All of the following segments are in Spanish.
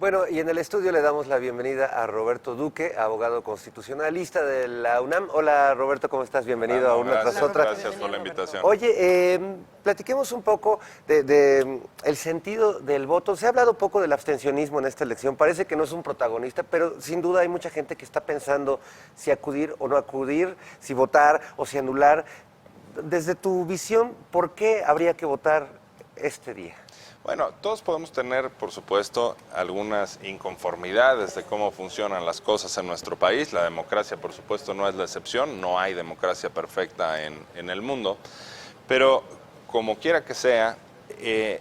Bueno, y en el estudio le damos la bienvenida a Roberto Duque, abogado constitucionalista de la UNAM. Hola Roberto, ¿cómo estás? Bienvenido a Una tras otra. Gracias por la invitación. Oye, platiquemos un poco de el sentido del voto. Se ha hablado poco del abstencionismo en esta elección. Parece que no es un protagonista, pero sin duda hay mucha gente que está pensando si acudir o no acudir, si votar o si anular. Desde tu visión, ¿por qué habría que votar este día? Bueno, todos podemos tener, por supuesto, algunas inconformidades de cómo funcionan las cosas en nuestro país. La democracia, por supuesto, no es la excepción. No hay democracia perfecta en el mundo. Pero, como quiera que sea,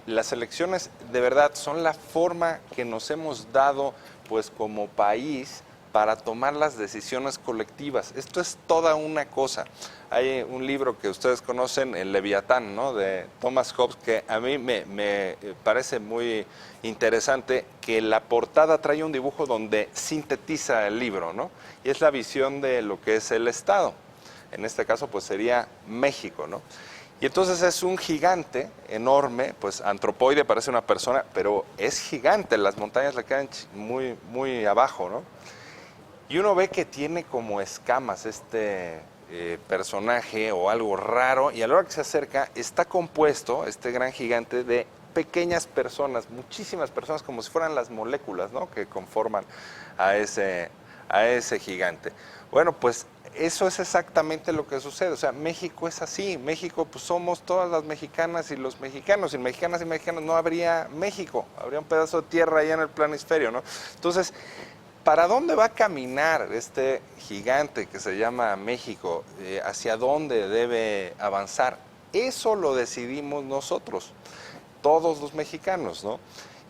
las elecciones de verdad son la forma que nos hemos dado, pues, como país para tomar las decisiones colectivas. Esto es toda una cosa. Hay un libro que ustedes conocen, El Leviatán, ¿no?, de Thomas Hobbes, que a mí me parece muy interesante, que la portada trae un dibujo donde sintetiza el libro, ¿no? Y es la visión de lo que es el Estado. En este caso, pues sería México, ¿no? Y entonces es un gigante enorme, pues antropoide, parece una persona, pero es gigante, las montañas le quedan muy, muy abajo, ¿no? Y uno ve que tiene como escamas este personaje o algo raro, y a la hora que se acerca está compuesto, este gran gigante, de pequeñas personas, muchísimas personas, como si fueran las moléculas, ¿no?, que conforman a ese gigante. Bueno, pues eso es exactamente lo que sucede. O sea, México es así. México, pues somos todas las mexicanas y los mexicanos. Sin mexicanas y mexicanos no habría México. Habría un pedazo de tierra allá en el planisferio, ¿no? Entonces, ¿para dónde va a caminar este gigante que se llama México? ¿Hacia dónde debe avanzar? Eso lo decidimos nosotros, todos los mexicanos, ¿no?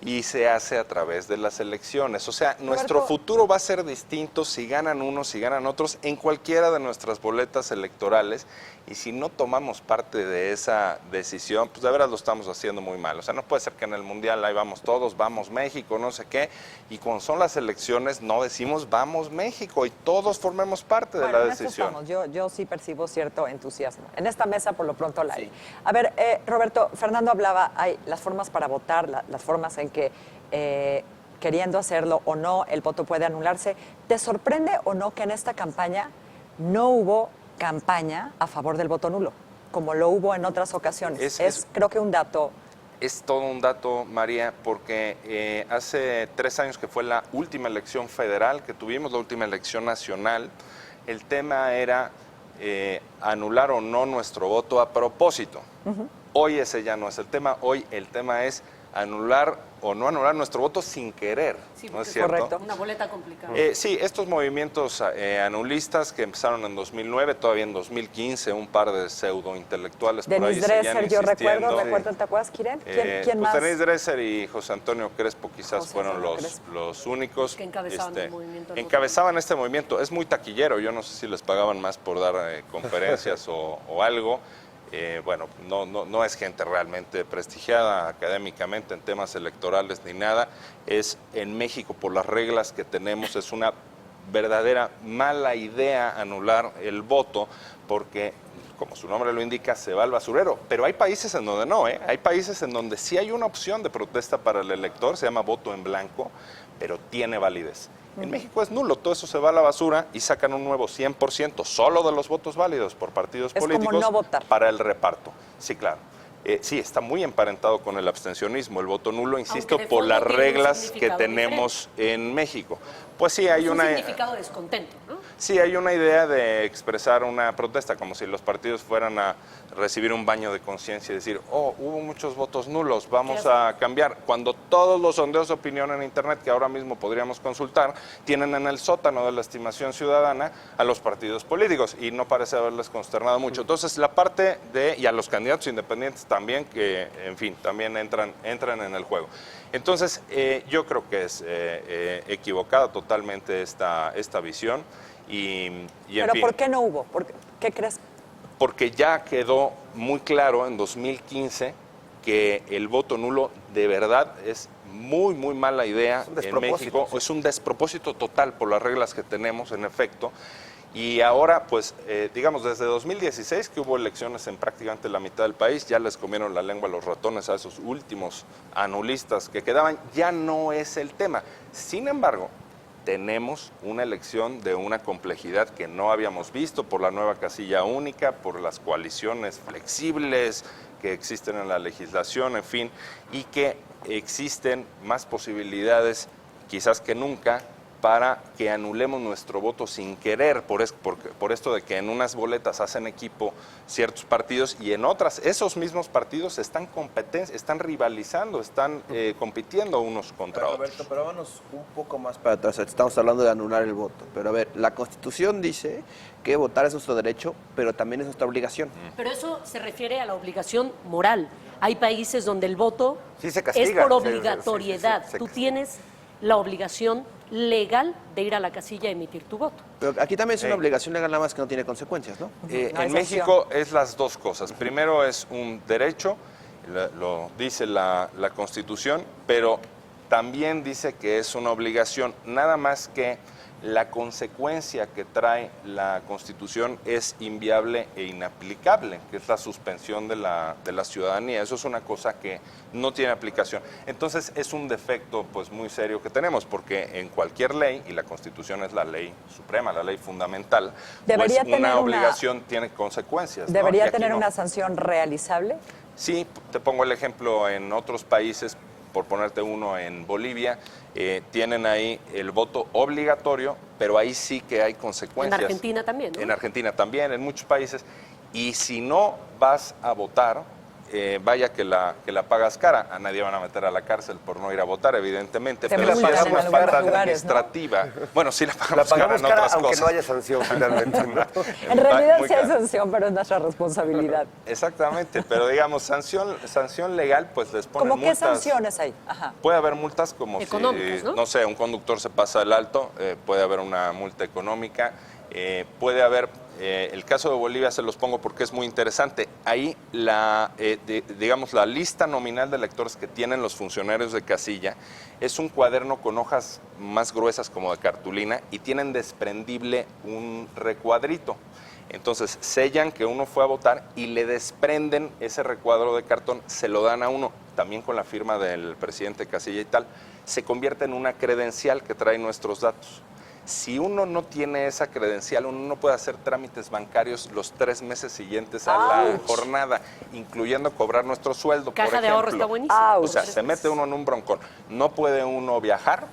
Y se hace a través de las elecciones. O sea, nuestro futuro va a ser distinto si ganan unos, si ganan otros, en cualquiera de nuestras boletas electorales. Y si no tomamos parte de esa decisión, pues de veras lo estamos haciendo muy mal. O sea, no puede ser que en el Mundial ahí vamos todos, vamos México, no sé qué, y cuando son las elecciones no decimos vamos México y todos formemos parte de la decisión. Yo sí percibo cierto entusiasmo. En esta mesa, por lo pronto, la hay. Sí. A ver, Roberto, Fernando hablaba, hay las formas para votar, las formas en que queriendo hacerlo o no, el voto puede anularse. ¿Te sorprende o no que en esta campaña no hubo campaña a favor del voto nulo, como lo hubo en otras ocasiones? Creo que un dato. Es todo un dato, María, porque hace 3 años que fue la última elección federal que tuvimos, la última elección nacional, el tema era anular o no nuestro voto a propósito. Hoy ese ya no es el tema, hoy el tema es anular o no anular nuestro voto sin querer, sí, ¿no es cierto? Correcto. Una boleta complicada. Sí, estos movimientos anulistas que empezaron en 2009, todavía en 2015, un par de pseudo-intelectuales por ahí seguían yo insistiendo. recuerdo, ¿te acuerdas, Kiren? ¿Quién más? Denise Dresser y José Antonio Crespo quizás fueron los únicos que encabezaban el movimiento. Encabezaban este movimiento. Es muy taquillero, yo no sé si les pagaban más por dar conferencias o algo. Bueno, no es gente realmente prestigiada académicamente en temas electorales ni nada. Es en México, por las reglas que tenemos, es una verdadera mala idea anular el voto porque, como su nombre lo indica, se va al basurero. Pero hay países en donde no, hay países en donde sí hay una opción de protesta para el elector, se llama voto en blanco, pero tiene validez. En México es nulo, todo eso se va a la basura y sacan un nuevo 100% solo de los votos válidos por partidos políticos como no votar. Para el reparto. Sí, claro. Sí, está muy emparentado con el abstencionismo, el voto nulo, insisto, por las reglas que tenemos en México. Pues sí, hay un significado de descontento, ¿no? Sí, hay una idea de expresar una protesta, como si los partidos fueran a recibir un baño de conciencia y decir, oh, hubo muchos votos nulos, vamos a cambiar. Cuando todos los sondeos de opinión en Internet, que ahora mismo podríamos consultar, tienen en el sótano de la estimación ciudadana a los partidos políticos y no parece haberles consternado mucho. Entonces, la parte y a los candidatos independientes también, que, en fin, también entran en el juego. Entonces, yo creo que es equivocada totalmente esta visión. ¿Pero por qué no hubo? ¿Qué crees? Porque ya quedó muy claro en 2015 que el voto nulo de verdad es muy, muy mala idea en México. Es un despropósito total por las reglas que tenemos, en efecto. Y ahora, pues, digamos, desde 2016, que hubo elecciones en prácticamente la mitad del país, ya les comieron la lengua a los ratones a esos últimos anulistas que quedaban, ya no es el tema. Sin embargo, tenemos una elección de una complejidad que no habíamos visto por la nueva casilla única, por las coaliciones flexibles que existen en la legislación, en fin, y que existen más posibilidades, quizás que nunca, para que anulemos nuestro voto sin querer, por esto de que en unas boletas hacen equipo ciertos partidos y en otras esos mismos partidos están rivalizando, están compitiendo unos contra Roberto, otros. pero vámonos un poco más para atrás. Estamos hablando de anular el voto. Pero a ver, la Constitución dice que votar es nuestro derecho, pero también es nuestra obligación. Pero eso se refiere a la obligación moral. Hay países donde el voto Sí, se castiga. es por Sí, obligatoriedad. sí, se Tú castiga. tienes la obligación legal de ir a la casilla a emitir tu voto. Pero aquí también es una obligación legal, nada más que no tiene consecuencias, ¿no? No hay En sanción. México es las dos cosas. Primero es un derecho, lo dice la Constitución, pero también dice que es una obligación, nada más que la consecuencia que trae la Constitución es inviable e inaplicable, que es la suspensión de la ciudadanía. Eso es una cosa que no tiene aplicación. Entonces es un defecto pues muy serio que tenemos, porque en cualquier ley, y la Constitución es la ley suprema, la ley fundamental, Debería pues tener una una- obligación tiene consecuencias, ¿no? Y ¿Debería aquí tener no. una sanción realizable? Sí, te pongo el ejemplo en otros países, por ponerte uno en Bolivia, tienen ahí el voto obligatorio, pero ahí sí que hay consecuencias. En Argentina también, ¿no? En Argentina también, en muchos países. Y si no vas a votar, vaya que la pagas cara. A nadie van a meter a la cárcel por no ir a votar, evidentemente, Te pero sí multan es en una algunos falta lugares, ¿no? administrativa. Bueno, sí la La pagamos, pagamos en cara, otras aunque cosas. no haya sanción finalmente, ¿no? En realidad Muy sí hay claro. sanción, pero es nuestra responsabilidad. Exactamente, pero digamos, sanción legal, pues les ponen ¿Cómo qué multas. sanciones hay? Ajá. Puede haber multas como Económicas, si, ¿no? sé, un conductor se pasa el alto, puede haber una multa económica, puede haber, el caso de Bolivia se los pongo porque es muy interesante, ahí digamos la lista nominal de electores que tienen los funcionarios de casilla es un cuaderno con hojas más gruesas como de cartulina y tienen desprendible un recuadrito. Entonces sellan que uno fue a votar y le desprenden ese recuadro de cartón, se lo dan a uno, también con la firma del presidente Casilla y tal, se convierte en una credencial que trae nuestros datos. Si uno no tiene esa credencial, uno no puede hacer trámites bancarios los 3 meses siguientes a la ¡Auch! jornada, incluyendo cobrar nuestro sueldo, Caja por de ahorro ejemplo. está buenísimo. ¡Auch! O sea, se mete uno en un broncón. No puede uno viajar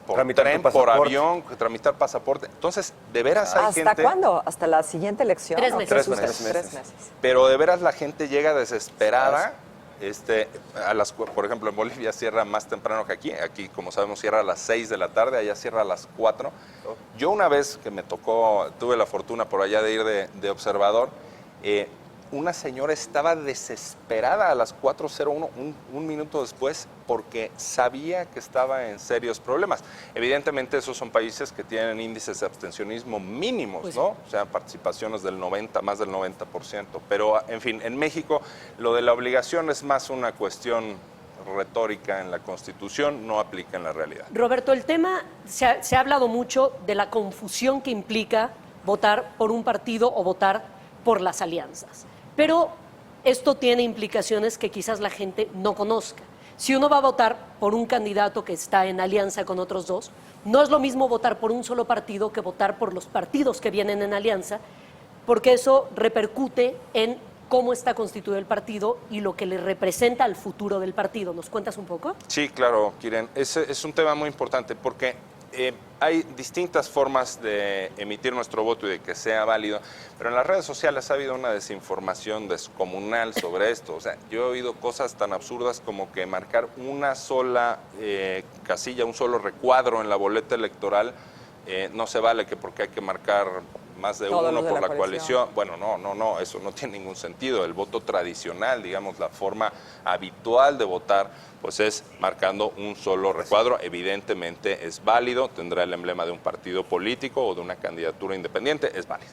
por Tramitar tu tren, por pasaporte. avión, tramitar pasaporte. Entonces, de veras hay ¿Hasta gente... cuándo? ¿Hasta la siguiente elección? 3 ¿O meses. qué 3 sucede? meses. 3 meses. Pero de veras la gente llega desesperada. Por ejemplo, en Bolivia cierra más temprano que aquí. Aquí, como sabemos, cierra a las 6 de la tarde, allá cierra a las 4. Yo una vez que me tocó, tuve la fortuna por allá de ir de observador, una señora estaba desesperada a las 4:01, un minuto después, porque sabía que estaba en serios problemas. Evidentemente esos son países que tienen índices de abstencionismo mínimos, Pues ¿no? O sea, participaciones del 90, más del 90%. Pero, en fin, en México lo de la obligación es más una cuestión retórica en la Constitución, no aplica en la realidad. Roberto, el tema, se ha hablado mucho de la confusión que implica votar por un partido o votar por las alianzas. Pero esto tiene implicaciones que quizás la gente no conozca. Si uno va a votar por un candidato que está en alianza con otros dos, no es lo mismo votar por un solo partido que votar por los partidos que vienen en alianza, porque eso repercute en cómo está constituido el partido y lo que le representa al futuro del partido. ¿Nos cuentas un poco? Sí, claro, Kiren. Ese es un tema muy importante porque hay distintas formas de emitir nuestro voto y de que sea válido, pero en las redes sociales ha habido una desinformación descomunal sobre esto. O sea, yo he oído cosas tan absurdas como que marcar una sola casilla, un solo recuadro en la boleta electoral no se vale, que porque hay que marcar más de Todos uno los de por la la coalición. Bueno, no, eso no tiene ningún sentido. El voto tradicional, digamos, la forma habitual de votar, pues es marcando un solo recuadro. Evidentemente es válido, tendrá el emblema de un partido político o de una candidatura independiente, es válido.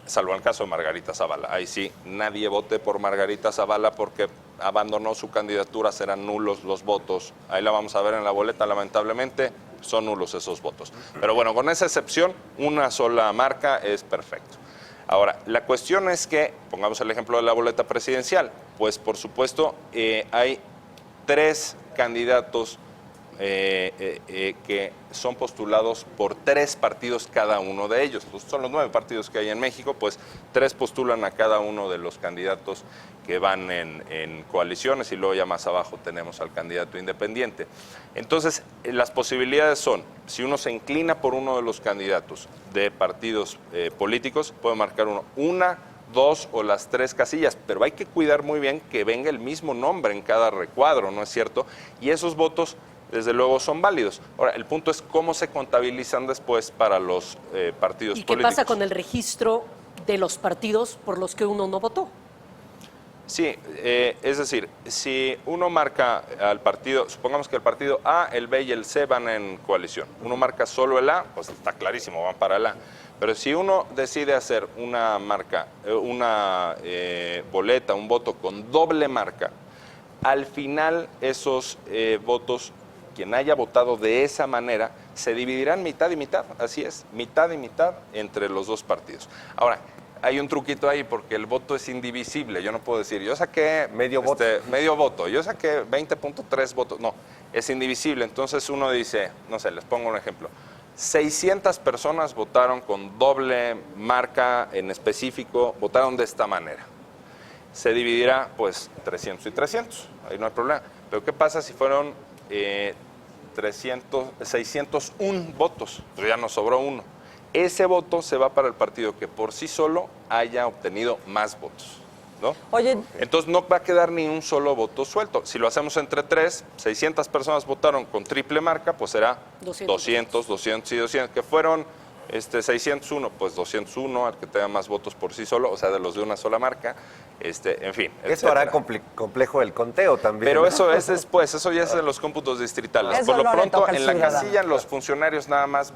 Salvo el caso de Margarita Zavala. Ahí sí, nadie vote por Margarita Zavala porque abandonó su candidatura, serán nulos los votos. Ahí la vamos a ver en la boleta, lamentablemente. son nulos esos votos. Pero bueno, con esa excepción, una sola marca es perfecto. Ahora, la cuestión es que, pongamos el ejemplo de la boleta presidencial, pues por supuesto hay 3 candidatos que son postulados por 3 partidos cada uno de ellos. Pues son los 9 partidos que hay en México, pues 3 postulan a cada uno de los candidatos que van en coaliciones y luego ya más abajo tenemos al candidato independiente. Entonces, las posibilidades son, si uno se inclina por uno de los candidatos de partidos políticos, puede marcar una, 2 o las 3 casillas, pero hay que cuidar muy bien que venga el mismo nombre en cada recuadro, ¿no es cierto? Y esos votos, desde luego, son válidos. Ahora, el punto es cómo se contabilizan después para los partidos políticos. ¿Y qué pasa con el registro de los partidos por los que uno no votó? Sí, es decir, si uno marca al partido, supongamos que el partido A, el B y el C van en coalición, uno marca solo el A, pues está clarísimo, van para el A. Pero si uno decide hacer una marca, una boleta, un voto con doble marca, al final esos votos, quien haya votado de esa manera, se dividirán mitad y mitad, así es, mitad y mitad entre los 2 partidos. Ahora, hay un truquito ahí porque el voto es indivisible. Yo no puedo decir, yo saqué medio voto, yo saqué 20.3 votos. No, es indivisible. Entonces uno dice, no sé, les pongo un ejemplo. 600 personas votaron con doble marca en específico, votaron de esta manera. Se dividirá, pues, 300 y 300. Ahí no hay problema. Pero ¿qué pasa si fueron 601 votos? Pues ya nos sobró uno. Ese voto se va para el partido que por sí solo haya obtenido más votos, ¿no? Oye, Entonces no va a quedar ni un solo voto suelto. Si lo hacemos entre 3, 600 personas votaron con triple marca, pues será 200, 200 y 200, que fueron 601, pues 201, al que tenga más votos por sí solo, o sea, de los de una sola marca, en fin. Eso hará complejo el conteo también. Pero ¿no? eso es después, eso ya es de los cómputos distritales. Eso Por lo no le pronto, toca al en la ciudadano. casilla, los funcionarios nada más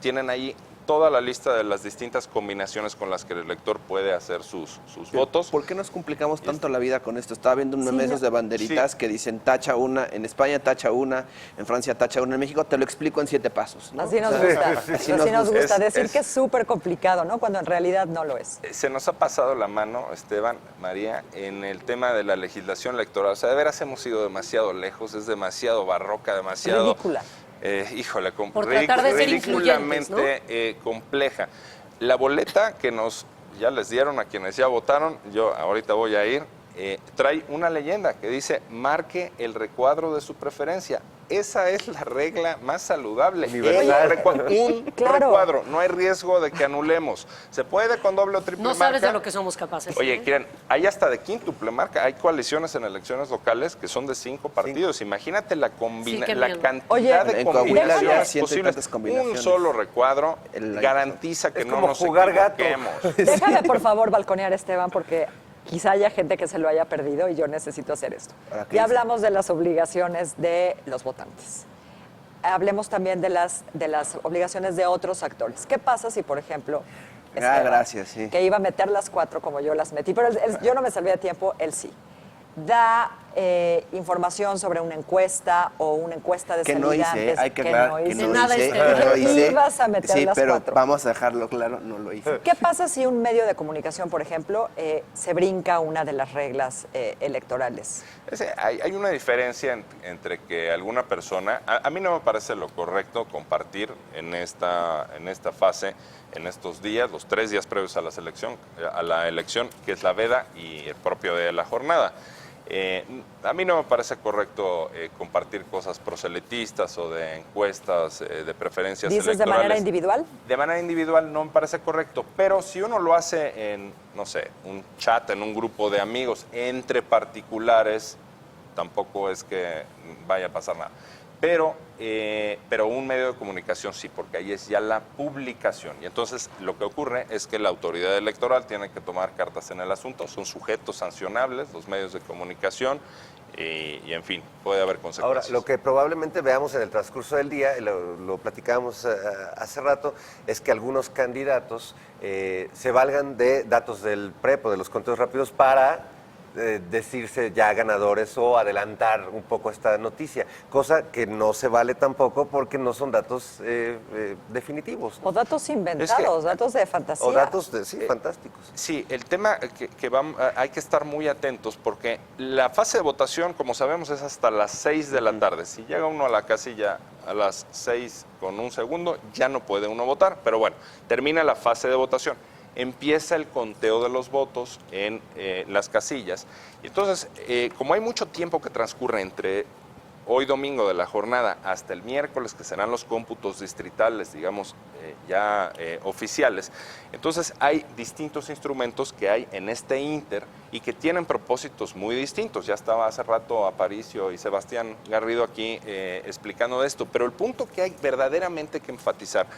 tienen ahí toda la lista de las distintas combinaciones con las que el elector puede hacer sus votos. ¿Por qué nos complicamos tanto la vida con esto? Estaba viendo unos meses de banderitas Sí. que dicen tacha una, en España tacha una, en Francia tacha una, en México te lo explico en 7 pasos, ¿no? así nos O sea, gusta. así Así nos gusta Es- decir es- que es súper complicado, ¿no? Cuando en realidad no lo es. Se nos ha pasado la mano, Esteban, María, en el tema de la legislación electoral. O sea, de veras hemos ido demasiado lejos, es demasiado barroca, demasiado... Ridícula. Híjole, Por tratar de ser ridículamente compleja. La boleta que ya les dieron a quienes ya votaron, yo ahorita voy a ir, trae una leyenda que dice, marque el recuadro de su preferencia. Esa es la regla más saludable. Universal. Un Claro. recuadro, no hay riesgo de que anulemos. Se puede con doble o triple No marca. sabes de lo que somos capaces. Oye, ¿eh? Kiran, hay hasta de quíntuple marca. Hay coaliciones en elecciones locales que son de 5 partidos. Imagínate la Sí, qué la miedo. cantidad Oye, de en Coahuila combinaciones había 100 y posibles. tantas combinaciones. Un solo recuadro El año garantiza que Es no como nos jugar gato. equivoquemos. Déjame, por favor, balconear a Esteban, porque quizá haya gente que se lo haya perdido y yo necesito hacer esto. ¿Para qué Ya dice? hablamos de las obligaciones de los votantes. Hablemos también de las obligaciones de otros actores. ¿Qué pasa si, por ejemplo, Esteban, gracias, sí. que iba a meter las 4 como yo las metí, pero yo no me salvé a tiempo, él sí, da información sobre una encuesta o una encuesta de Que no salida hice, antes, hay que aclarar que hice. no Nada hice, exterior. no lo hice. Ibas a meter sí, las pero 4. vamos a dejarlo claro, no lo hice. ¿Qué pasa si un medio de comunicación, por ejemplo, se brinca una de las reglas electorales? Hay una diferencia entre que alguna persona, a mí no me parece lo correcto compartir en esta fase, en estos días, los 3 días previos a la elección, que es la veda y el propio de la jornada. A mí no me parece correcto compartir cosas proselitistas o de encuestas de preferencias ¿Dices de electorales. manera individual? De manera individual no me parece correcto, pero si uno lo hace en, no sé, un chat, en un grupo de amigos, entre particulares, tampoco es que vaya a pasar nada. Pero un medio de comunicación sí, porque ahí es ya la publicación. Y entonces lo que ocurre es que la autoridad electoral tiene que tomar cartas en el asunto, son sujetos sancionables los medios de comunicación y en fin, puede haber Ahora, consecuencias. lo que probablemente veamos en el transcurso del día, y lo platicábamos hace rato, es que algunos candidatos se valgan de datos del PREP o de los conteos rápidos para decirse ya ganadores o adelantar un poco esta noticia, cosa que no se vale tampoco porque no son datos definitivos, ¿no? O datos inventados, datos de fantasía. O datos, sí, fantásticos. Sí, el tema hay que estar muy atentos porque la fase de votación, como sabemos, es hasta las 6 de la tarde. Si llega uno a la casilla a las 6 con un segundo, ya no puede uno votar, pero bueno, termina la fase de votación. Empieza el conteo de los votos en las casillas. Entonces, como hay mucho tiempo que transcurre entre hoy domingo de la jornada hasta el miércoles, que serán los cómputos distritales, digamos, ya oficiales, entonces hay distintos instrumentos que hay en este ínter y que tienen propósitos muy distintos. Ya estaba hace rato Aparicio y Sebastián Garrido aquí explicando de esto, pero el punto que hay verdaderamente que enfatizar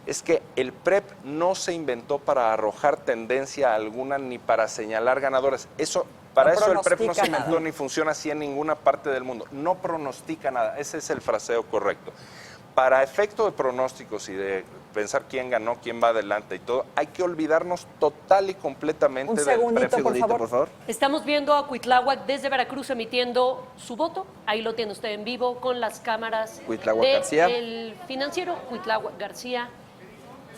es que el PREP no se inventó para arrojar tendencia alguna ni para señalar ganadores. Para eso el PREP no se inventó ni funciona así en ninguna parte del mundo. No pronostica nada. Ese es el fraseo correcto. Para efecto de pronósticos y de pensar quién ganó, quién va adelante y todo, hay que olvidarnos total y completamente del PREP. Por favor. Estamos viendo a Cuitláhuac desde Veracruz emitiendo su voto. Ahí lo tiene usted en vivo con las cámaras del Financiero. Cuitláhuac García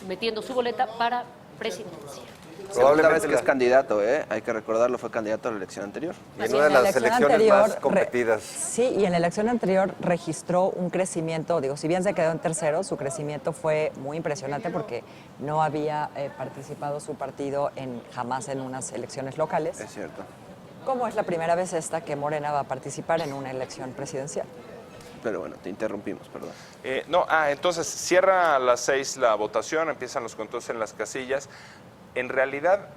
metiendo su boleta para presidencia. Segunda vez que es candidato, hay que recordarlo, fue candidato a la elección anterior. Y en una de las elecciones más competidas. Sí, y en la elección anterior registró un crecimiento, si bien se quedó en tercero, su crecimiento fue muy impresionante porque no había participado su partido jamás en unas elecciones locales. Es cierto. ¿Cómo es la primera vez esta que Morena va a participar en una elección presidencial? Pero bueno, te interrumpimos, perdón. Entonces cierra a las 6 la votación, empiezan los conteos en las casillas. En realidad,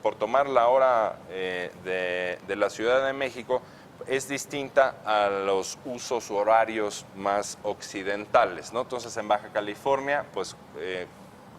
por tomar la hora de la Ciudad de México, es distinta a los usos horarios más occidentales, ¿no? Entonces, en Baja California, pues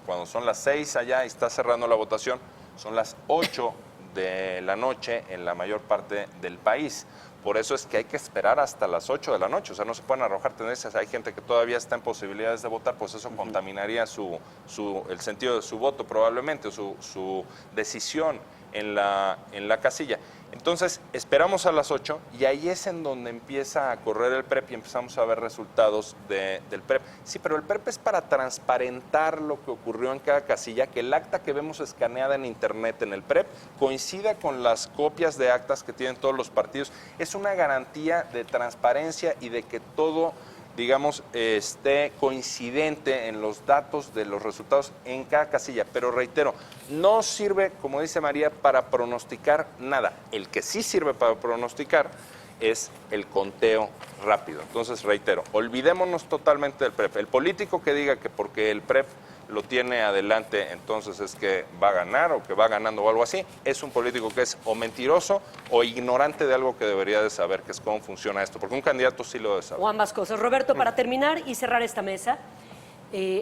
cuando son las 6 allá y está cerrando la votación, son las 8 de la noche en la mayor parte del país. Por eso es que hay que esperar hasta las 8 de la noche, o sea, no se pueden arrojar tendencias. Hay gente que todavía está en posibilidades de votar, pues eso contaminaría el sentido de su voto probablemente, o su decisión en la casilla. Entonces, esperamos a las 8 y ahí es en donde empieza a correr el PREP y empezamos a ver resultados del PREP. Sí, pero el PREP es para transparentar lo que ocurrió en cada casilla, que el acta que vemos escaneada en internet en el PREP coincida con las copias de actas que tienen todos los partidos. Es una garantía de transparencia y de que todo, digamos, esté coincidente en los datos de los resultados en cada casilla. Pero reitero, no sirve, como dice María, para pronosticar nada. El que sí sirve para pronosticar es el conteo rápido. Entonces, reitero, olvidémonos totalmente del PREP. El político que diga que porque el PREP lo tiene adelante, entonces es que va a ganar o que va ganando o algo así, es un político que es o mentiroso o ignorante de algo que debería de saber, que es cómo funciona esto, porque un candidato sí lo debe saber. O ambas cosas. Roberto, para terminar y cerrar esta mesa,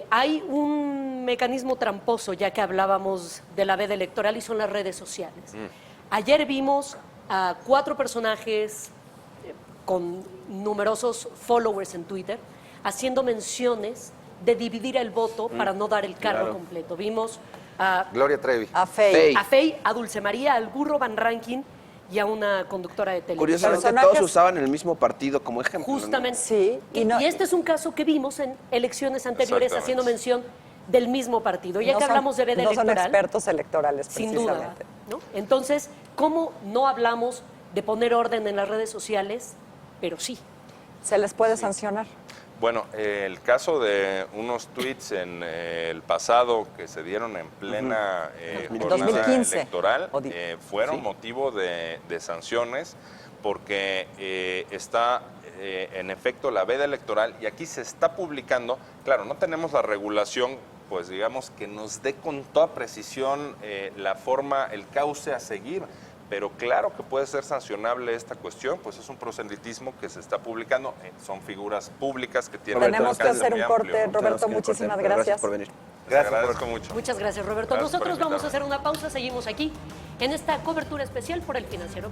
hay un mecanismo tramposo, ya que hablábamos de la veda electoral, y son las redes sociales. Ayer vimos a 4 personajes con numerosos followers en Twitter haciendo menciones de dividir el voto para no dar el cargo completo. Vimos a Gloria Trevi. A Fey. A Dulce María, al burro Van Rankin y a una conductora de televisión. Curiosamente, todos usaban el mismo partido como ejemplo. Justamente. ¿no? Sí. Y este es un caso que vimos en elecciones anteriores haciendo mención del mismo partido. Ya que hablamos de veda electoral. No son expertos electorales, sin precisamente. duda, ¿no? Entonces, ¿cómo no hablamos de poner orden en las redes sociales? Pero sí. ¿Se les puede sancionar? Bueno, el caso de unos tweets en el pasado que se dieron en plena jornada 2015. electoral fueron motivo de sanciones porque está en efecto la veda electoral y aquí se está publicando. Claro, no tenemos la regulación, pues digamos, que nos dé con toda precisión la forma, el cauce a seguir. Pero claro que puede ser sancionable esta cuestión, pues es un proselitismo que se está publicando, son figuras públicas que tienen... Tenemos que hacer un corte, Roberto, muchísimas gracias. Gracias por venir. Gracias, agradezco mucho. Muchas gracias, Roberto. Gracias. Nosotros vamos a hacer una pausa, seguimos aquí en esta cobertura especial por El Financiero.